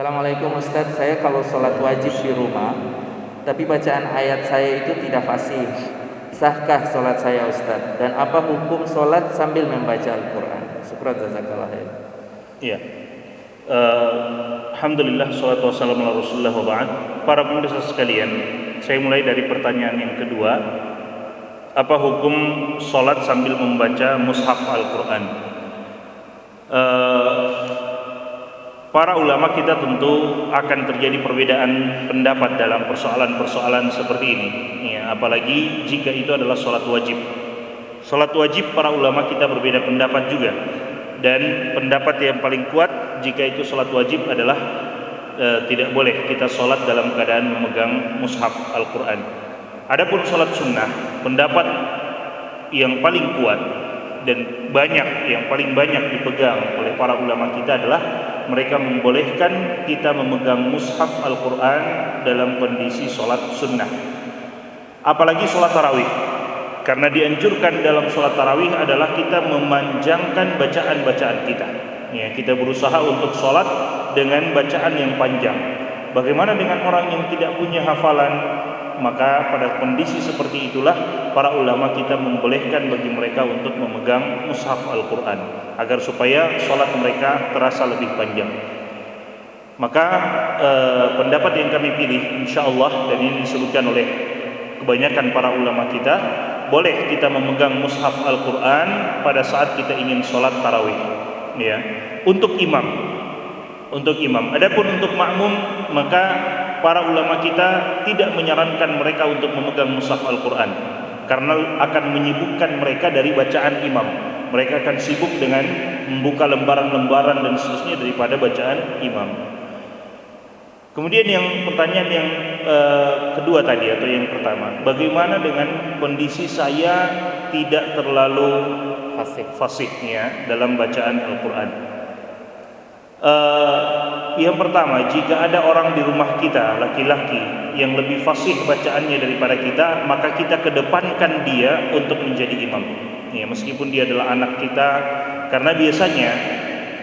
Assalamualaikum Ustadz, saya kalau sholat wajib di rumah, tapi bacaan ayat saya itu tidak fasih. Sahkah sholat saya Ustadz? Dan apa hukum sholat sambil membaca Al-Quran? Syukran jazakallah khair. Iya. Alhamdulillah, salatu wassalamu ala Rasulillah wa ba'd. Para pemirsa sekalian, saya mulai dari pertanyaan yang kedua. Apa hukum sholat sambil membaca mushaf Al-Quran? Para ulama kita tentu akan terjadi perbedaan pendapat dalam persoalan-persoalan seperti ini, ya, apalagi jika itu adalah sholat wajib. Sholat wajib para ulama kita berbeda pendapat juga, dan pendapat yang paling kuat jika itu sholat wajib adalah tidak boleh kita sholat dalam keadaan memegang mushaf Al-Quran. Adapun sholat sunnah, pendapat yang paling kuat dan yang paling banyak dipegang oleh para ulama kita adalah mereka membolehkan kita memegang mushaf Al-Quran dalam kondisi sholat sunnah, apalagi sholat tarawih. Karena dianjurkan dalam sholat tarawih adalah kita memanjangkan bacaan-bacaan kita, ya, kita berusaha untuk sholat dengan bacaan yang panjang. Bagaimana dengan orang yang tidak punya hafalan? Maka pada kondisi seperti itulah para ulama kita membolehkan bagi mereka untuk memegang mushaf Al-Quran agar supaya sholat mereka terasa lebih panjang. Maka pendapat yang kami pilih insyaallah, dan ini disebutkan oleh kebanyakan para ulama kita, boleh kita memegang mushaf Al-Quran pada saat kita ingin sholat tarawih, ya, untuk imam. Adapun untuk makmum, maka para ulama kita tidak menyarankan mereka untuk memegang mushaf Al-Quran karena akan menyibukkan mereka dari bacaan imam. Mereka akan sibuk dengan membuka lembaran-lembaran dan seterusnya daripada bacaan imam. Kemudian yang pertanyaan yang kedua tadi, atau yang pertama, bagaimana dengan kondisi saya tidak terlalu fasih dalam bacaan Al-Quran? Yang pertama, jika ada orang di rumah kita laki-laki yang lebih fasih bacaannya daripada kita, maka kita kedepankan dia untuk menjadi imam, ya, meskipun dia adalah anak kita. Karena biasanya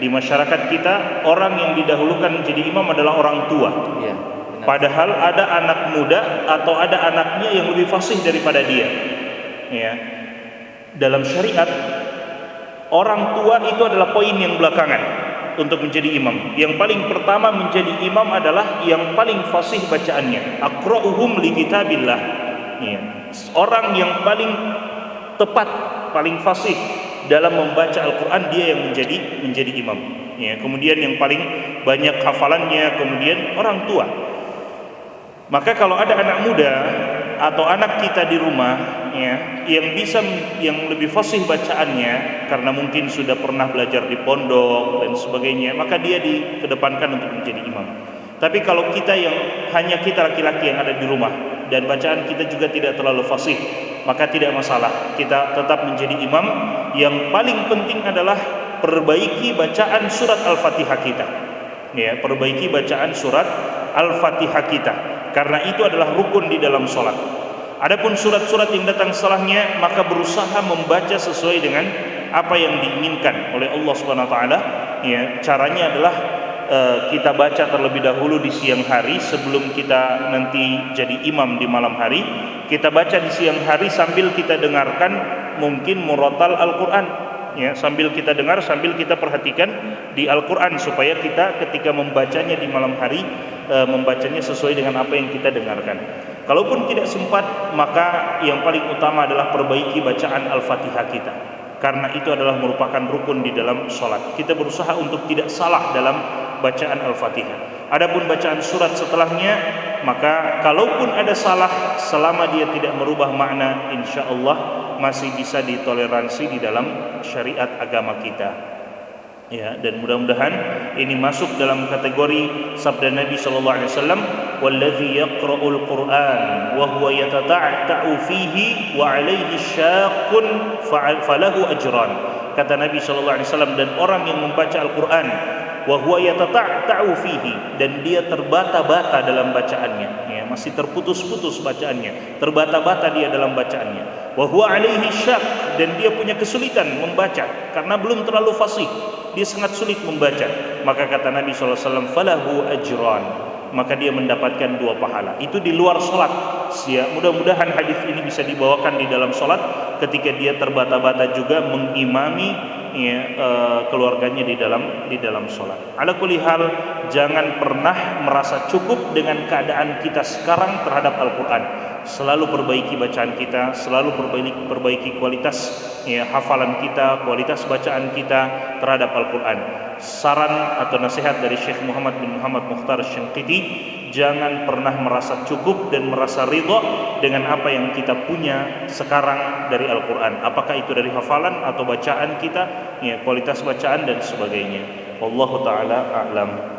di masyarakat kita orang yang didahulukan menjadi imam adalah orang tua, ya, padahal ada anak muda atau ada anaknya yang lebih fasih daripada dia, ya. Dalam syariat, orang tua itu adalah poin yang belakangan untuk menjadi imam. Yang paling pertama menjadi imam adalah yang paling fasih bacaannya, aqra'uhum li kitabillah, ya. Orang yang paling tepat, paling fasih dalam membaca Al-Quran, dia yang menjadi imam, ya. Kemudian yang paling banyak hafalannya kemudian orang tua. Maka kalau ada anak muda atau anak kita di rumah, ya, yang lebih fasih bacaannya karena mungkin sudah pernah belajar di pondok dan sebagainya, maka dia dikedepankan untuk menjadi imam. Tapi kalau kita yang hanya kita laki-laki yang ada di rumah dan bacaan kita juga tidak terlalu fasih, maka tidak masalah, kita tetap menjadi imam. Yang paling penting adalah perbaiki bacaan surat Al-Fatihah kita, ya, perbaiki bacaan surat Al-Fatihah kita, karena itu adalah rukun di dalam sholat. Adapun surat-surat yang datang setelahnya, maka berusaha membaca sesuai dengan apa yang diinginkan oleh Allah Subhanahu wa taala, ya. Caranya adalah kita baca terlebih dahulu di siang hari sebelum kita nanti jadi imam di malam hari. Kita baca di siang hari sambil kita dengarkan mungkin murattal Al-Qur'an, ya, sambil kita dengar, sambil kita perhatikan di Al-Qur'an, supaya kita ketika membacanya di malam hari membacanya sesuai dengan apa yang kita dengarkan. Kalaupun tidak sempat, maka yang paling utama adalah perbaiki bacaan Al-Fatihah kita, karena itu adalah merupakan rukun di dalam sholat. Kita berusaha untuk tidak salah dalam bacaan Al-Fatihah. Adapun bacaan surat setelahnya, maka kalaupun ada salah, selama dia tidak merubah makna, insya Allah masih bisa ditoleransi di dalam syariat agama kita, ya. Dan mudah-mudahan ini masuk dalam kategori sabda Nabi sallallahu alaihi wasallam, "Wallazi yaqra'ul Qur'an wa huwa yatata'u fihi wa 'alaihi syaqqun falahu ajran." Kata Nabi sallallahu alaihi wasallam, dan orang yang membaca Al-Qur'an wa huwa yatata'u fihi, dan dia terbata-bata dalam bacaannya, ya, masih terputus-putus bacaannya, terbata-bata dia dalam bacaannya, wa huwa 'alaihi syaqq, dan dia punya kesulitan membaca karena belum terlalu fasih, dia sangat sulit membaca. Maka kata Nabi SAW, falahu ajran, maka dia mendapatkan 2 pahala. Itu di luar sholat. Mudah-mudahan hadis ini bisa dibawakan di dalam sholat ketika dia terbata-bata juga mengimami keluarganya di dalam sholat. Ala kulli hal, jangan pernah merasa cukup dengan keadaan kita sekarang terhadap Al-Quran. Selalu perbaiki bacaan kita, selalu perbaiki kualitas hafalan kita, kualitas bacaan kita terhadap Al-Quran. Saran atau nasihat dari Syekh Muhammad bin Muhammad Mukhtar Syinqiti, jangan pernah merasa cukup dan merasa ridha dengan apa yang kita punya sekarang dari Al-Quran, apakah itu dari hafalan atau bacaan kita, kualitas bacaan dan sebagainya. Wallahu ta'ala a'lam.